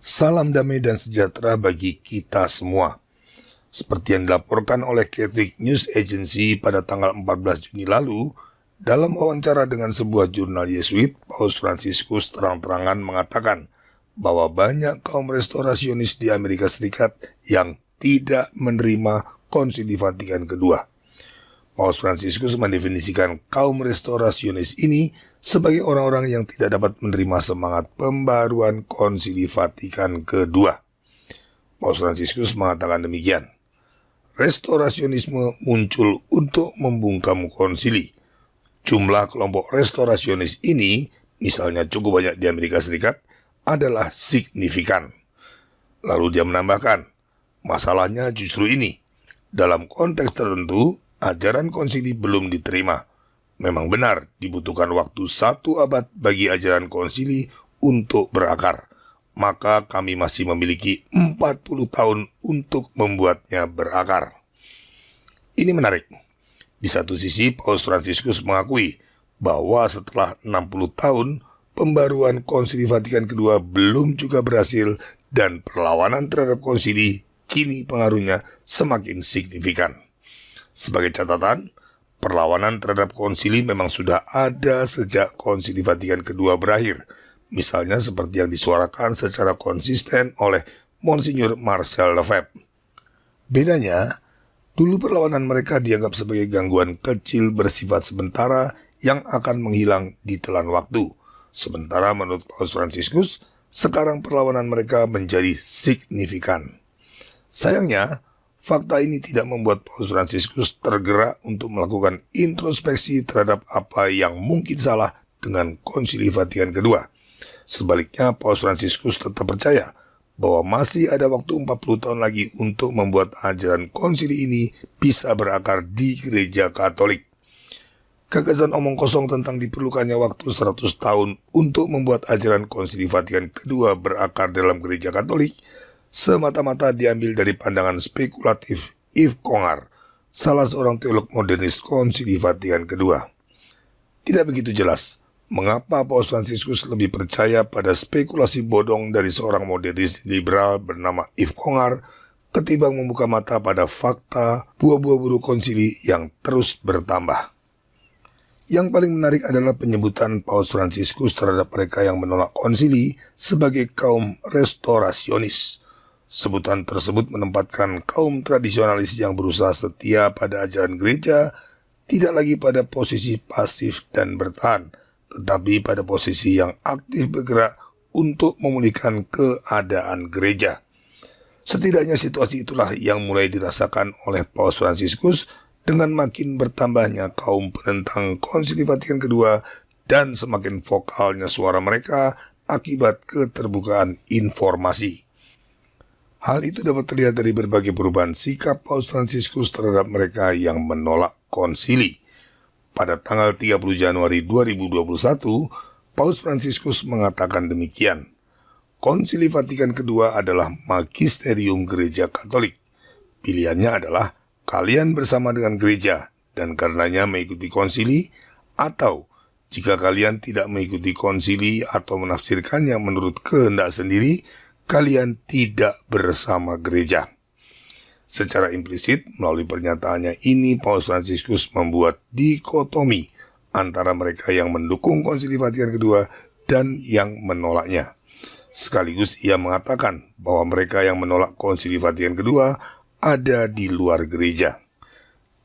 Salam damai dan sejahtera bagi kita semua. Seperti yang dilaporkan oleh Catholic News Agency pada tanggal 14 Juni lalu, dalam wawancara dengan sebuah jurnal Yesuit, Paus Fransiskus terang-terangan mengatakan bahwa banyak kaum restorasionis di Amerika Serikat yang tidak menerima Konsili Vatikan kedua. Paus Fransiskus mendefinisikan kaum restorasionis ini sebagai orang-orang yang tidak dapat menerima semangat pembaruan Konsili Vatikan kedua. Paus Fransiskus mengatakan demikian. Restorasionisme muncul untuk membungkam konsili. Jumlah kelompok restorasionis ini, misalnya cukup banyak di Amerika Serikat, adalah signifikan. Lalu dia menambahkan, masalahnya justru ini. Dalam konteks tertentu, ajaran konsili belum diterima. Memang benar dibutuhkan waktu 1 abad bagi ajaran konsili untuk berakar. Maka kami masih memiliki 40 tahun untuk membuatnya berakar. Ini menarik. Di satu sisi, Paus Fransiskus mengakui bahwa setelah 60 tahun, pembaruan Konsili Vatikan kedua belum juga berhasil dan perlawanan terhadap konsili kini pengaruhnya semakin signifikan. Sebagai catatan, perlawanan terhadap konsili memang sudah ada sejak Konsili Vatikan kedua berakhir, misalnya seperti yang disuarakan secara konsisten oleh Monsinyur Marcel Lefebvre. Bedanya, dulu perlawanan mereka dianggap sebagai gangguan kecil bersifat sementara yang akan menghilang di telan waktu. Sementara menurut Paus Fransiskus, sekarang perlawanan mereka menjadi signifikan. Sayangnya, fakta ini tidak membuat Paus Fransiskus tergerak untuk melakukan introspeksi terhadap apa yang mungkin salah dengan Konsili Vatikan kedua. Sebaliknya, Paus Fransiskus tetap percaya bahwa masih ada waktu 40 tahun lagi untuk membuat ajaran konsili ini bisa berakar di gereja Katolik. Gagasan omong kosong tentang diperlukannya waktu 100 tahun untuk membuat ajaran Konsili Vatikan kedua berakar dalam gereja Katolik semata-mata diambil dari pandangan spekulatif Yves Congar, salah seorang teolog modernis Konsili Vatikan kedua. Tidak begitu jelas mengapa Paus Fransiskus lebih percaya pada spekulasi bodong dari seorang modernis liberal bernama Yves Congar ketimbang membuka mata pada fakta buah-buah buruk konsili yang terus bertambah. Yang paling menarik adalah penyebutan Paus Fransiskus terhadap mereka yang menolak konsili sebagai kaum restorasionis. Sebutan tersebut menempatkan kaum tradisionalis yang berusaha setia pada ajaran gereja tidak lagi pada posisi pasif dan bertahan, tetapi pada posisi yang aktif bergerak untuk memulihkan keadaan gereja. Setidaknya situasi itulah yang mulai dirasakan oleh Paus Fransiskus dengan makin bertambahnya kaum penentang Konsili Vatikan kedua dan semakin vokalnya suara mereka akibat keterbukaan informasi. Hal itu dapat terlihat dari berbagai perubahan sikap Paus Fransiskus terhadap mereka yang menolak konsili. Pada tanggal 30 Januari 2021, Paus Fransiskus mengatakan demikian. Konsili Vatikan kedua adalah magisterium gereja Katolik. Pilihannya adalah kalian bersama dengan gereja dan karenanya mengikuti konsili, atau jika kalian tidak mengikuti konsili atau menafsirkannya menurut kehendak sendiri, kalian tidak bersama gereja. Secara implisit, melalui pernyataannya ini, Paus Fransiskus membuat dikotomi antara mereka yang mendukung Konsili Vatikan kedua dan yang menolaknya. Sekaligus ia mengatakan bahwa mereka yang menolak Konsili Vatikan kedua ada di luar gereja.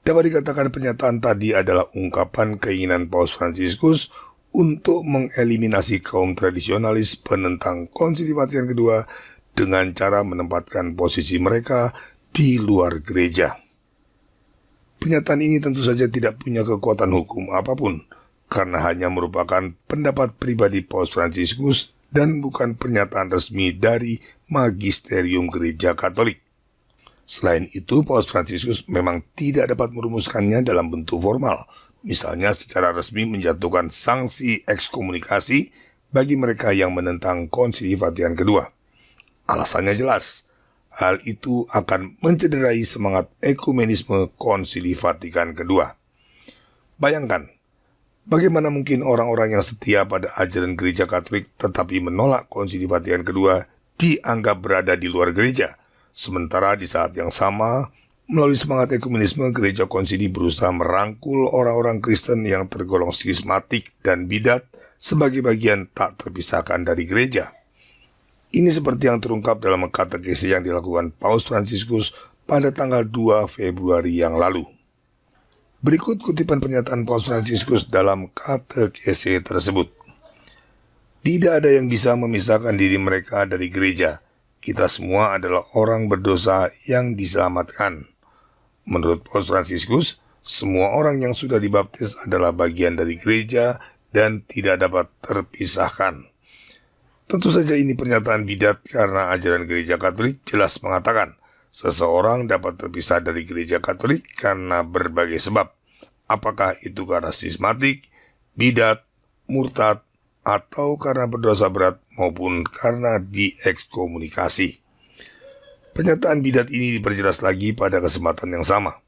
Dapat dikatakan pernyataan tadi adalah ungkapan keinginan Paus Fransiskus untuk mengeliminasi kaum tradisionalis penentang Konsili Vatikan kedua dengan cara menempatkan posisi mereka di luar gereja. Pernyataan ini tentu saja tidak punya kekuatan hukum apapun, karena hanya merupakan pendapat pribadi Paus Fransiskus dan bukan pernyataan resmi dari magisterium gereja Katolik. Selain itu, Paus Fransiskus memang tidak dapat merumuskannya dalam bentuk formal, misalnya secara resmi menjatuhkan sanksi ekskomunikasi bagi mereka yang menentang Konsili Vatikan kedua. Alasannya jelas, hal itu akan mencederai semangat ekumenisme Konsili Vatikan kedua. Bayangkan, bagaimana mungkin orang-orang yang setia pada ajaran gereja Katolik tetapi menolak Konsili Vatikan kedua dianggap berada di luar gereja. Sementara di saat yang sama, melalui semangat ekumenisme, gereja konsili berusaha merangkul orang-orang Kristen yang tergolong skismatik dan bidat sebagai bagian tak terpisahkan dari gereja. Ini seperti yang terungkap dalam katekese yang dilakukan Paus Fransiskus pada tanggal 2 Februari yang lalu. Berikut kutipan pernyataan Paus Fransiskus dalam katekese tersebut. Tidak ada yang bisa memisahkan diri mereka dari gereja. Kita semua adalah orang berdosa yang diselamatkan. Menurut Paus Fransiskus, semua orang yang sudah dibaptis adalah bagian dari gereja dan tidak dapat terpisahkan. Tentu saja ini pernyataan bidat karena ajaran gereja Katolik jelas mengatakan seseorang dapat terpisah dari gereja Katolik karena berbagai sebab. Apakah itu karena skismatik, bidat, murtad, atau karena berdosa berat maupun karena diekskomunikasi. Pernyataan bidat ini diperjelas lagi pada kesempatan yang sama.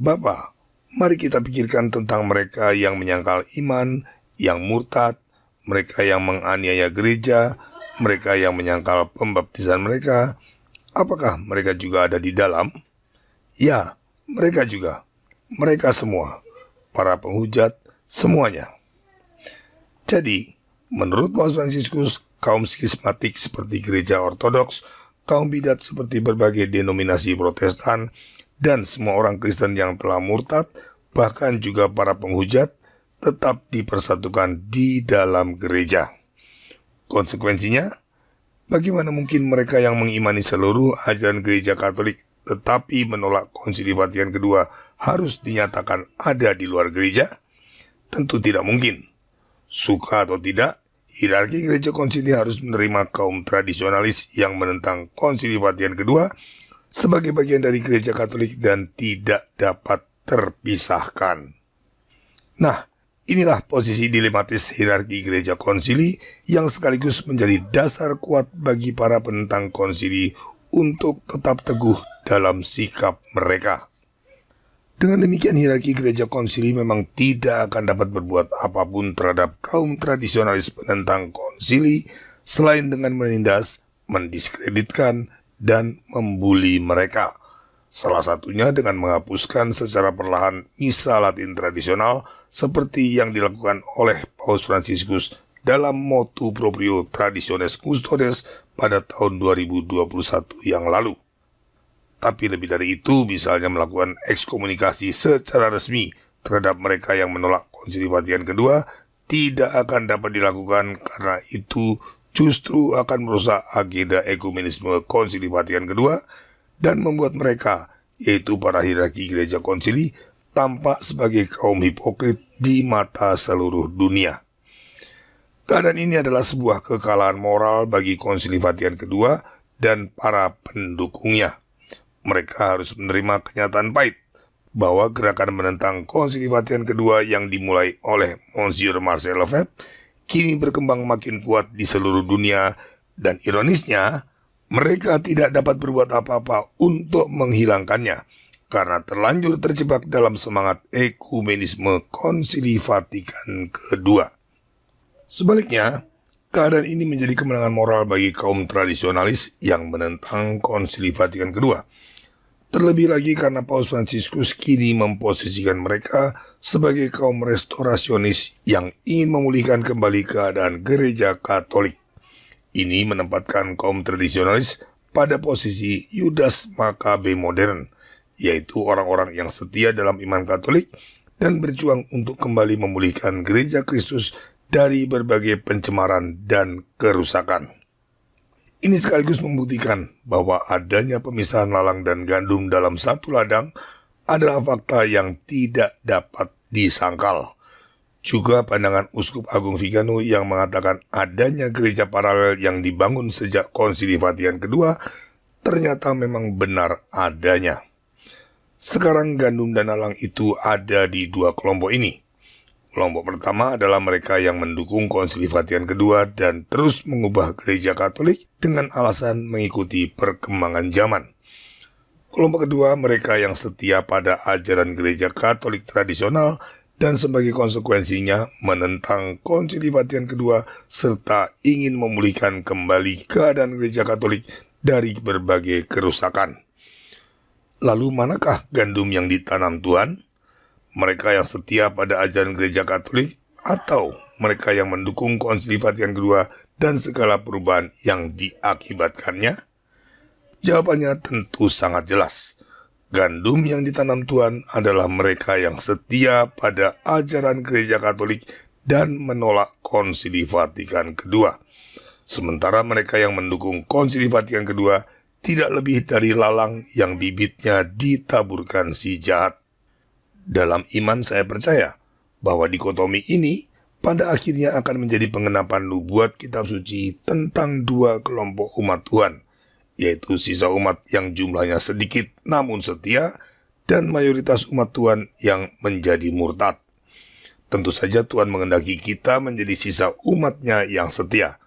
Bapa, mari kita pikirkan tentang mereka yang menyangkal iman, yang murtad, mereka yang menganiaya gereja, mereka yang menyangkal pembaptisan mereka. Apakah mereka juga ada di dalam? Ya, mereka juga. Mereka semua, para penghujat, semuanya. Jadi, menurut Paus Fransiskus, kaum skismatik seperti gereja ortodoks, kaum bidat seperti berbagai denominasi Protestan, dan semua orang Kristen yang telah murtad, bahkan juga para penghujat, tetap dipersatukan di dalam gereja. Konsekuensinya, bagaimana mungkin mereka yang mengimani seluruh ajaran gereja Katolik tetapi menolak Konsili Vatikan kedua harus dinyatakan ada di luar gereja? Tentu tidak mungkin. Suka atau tidak, hierarki gereja konsili harus menerima kaum tradisionalis yang menentang Konsili Vatikan kedua sebagai bagian dari gereja Katolik dan tidak dapat terpisahkan. Nah, inilah posisi dilematis hierarki gereja konsili yang sekaligus menjadi dasar kuat bagi para penentang konsili untuk tetap teguh dalam sikap mereka. Dengan demikian hierarki gereja konsili memang tidak akan dapat berbuat apapun terhadap kaum tradisionalis penentang konsili selain dengan menindas, mendiskreditkan, dan membuli mereka. Salah satunya dengan menghapuskan secara perlahan misa Latin tradisional seperti yang dilakukan oleh Paus Fransiskus dalam motu proprio Traditiones Custodes pada tahun 2021 yang lalu. Tapi lebih dari itu, misalnya melakukan ekskomunikasi secara resmi terhadap mereka yang menolak Konsili Vatikan kedua tidak akan dapat dilakukan karena itu justru akan merusak agenda ekumenisme Konsili Vatikan kedua dan membuat mereka, yaitu para hierarki gereja konsili, tampak sebagai kaum hipokrit di mata seluruh dunia. Keadaan ini adalah sebuah kekalahan moral bagi Konsili Vatikan kedua dan para pendukungnya. Mereka harus menerima kenyataan pahit bahwa gerakan menentang Konsili Vatikan kedua yang dimulai oleh Monsieur Marcel Lefebvre kini berkembang makin kuat di seluruh dunia dan ironisnya mereka tidak dapat berbuat apa-apa untuk menghilangkannya karena terlanjur terjebak dalam semangat ekumenisme Konsili Vatikan kedua. Sebaliknya, keadaan ini menjadi kemenangan moral bagi kaum tradisionalis yang menentang Konsili Vatikan kedua. Terlebih lagi karena Paus Fransiskus kini memposisikan mereka sebagai kaum restorasionis yang ingin memulihkan kembali keadaan gereja Katolik. Ini menempatkan kaum tradisionalis pada posisi Yudas Makabe modern, yaitu orang-orang yang setia dalam iman Katolik dan berjuang untuk kembali memulihkan gereja Kristus dari berbagai pencemaran dan kerusakan. Ini sekaligus membuktikan bahwa adanya pemisahan lalang dan gandum dalam satu ladang adalah fakta yang tidak dapat disangkal. Juga pandangan Uskup Agung Vigano yang mengatakan adanya gereja paralel yang dibangun sejak Konsili Vatikan kedua ternyata memang benar adanya. Sekarang gandum dan lalang itu ada di dua kelompok ini. Kelompok pertama adalah mereka yang mendukung Konsili Vatikan kedua dan terus mengubah gereja Katolik dengan alasan mengikuti perkembangan zaman. Kelompok kedua mereka yang setia pada ajaran gereja Katolik tradisional dan sebagai konsekuensinya menentang Konsili Vatikan kedua serta ingin memulihkan kembali keadaan Gereja Katolik dari berbagai kerusakan. Lalu manakah gandum yang ditanam Tuhan? Mereka yang setia pada ajaran Gereja Katolik atau mereka yang mendukung Konsili Vatikan kedua dan segala perubahan yang diakibatkannya? Jawabannya tentu sangat jelas. Gandum yang ditanam Tuhan adalah mereka yang setia pada ajaran Gereja Katolik dan menolak Konsili Vatikan kedua. Sementara mereka yang mendukung Konsili Vatikan kedua tidak lebih dari lalang yang bibitnya ditaburkan si jahat. Dalam iman saya percaya bahwa dikotomi ini pada akhirnya akan menjadi pengenapan nubuat kitab suci tentang dua kelompok umat Tuhan, yaitu sisa umat yang jumlahnya sedikit namun setia dan mayoritas umat Tuhan yang menjadi murtad. Tentu saja Tuhan menghendaki kita menjadi sisa umatnya yang setia.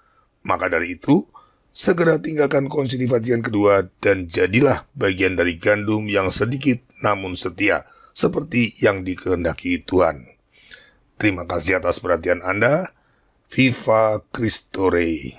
Maka dari itu, segera tinggalkan Konsili Vatikan kedua dan jadilah bagian dari gandum yang sedikit namun setia, seperti yang dikehendaki Tuhan. Terima kasih atas perhatian Anda. Viva Christo Rey.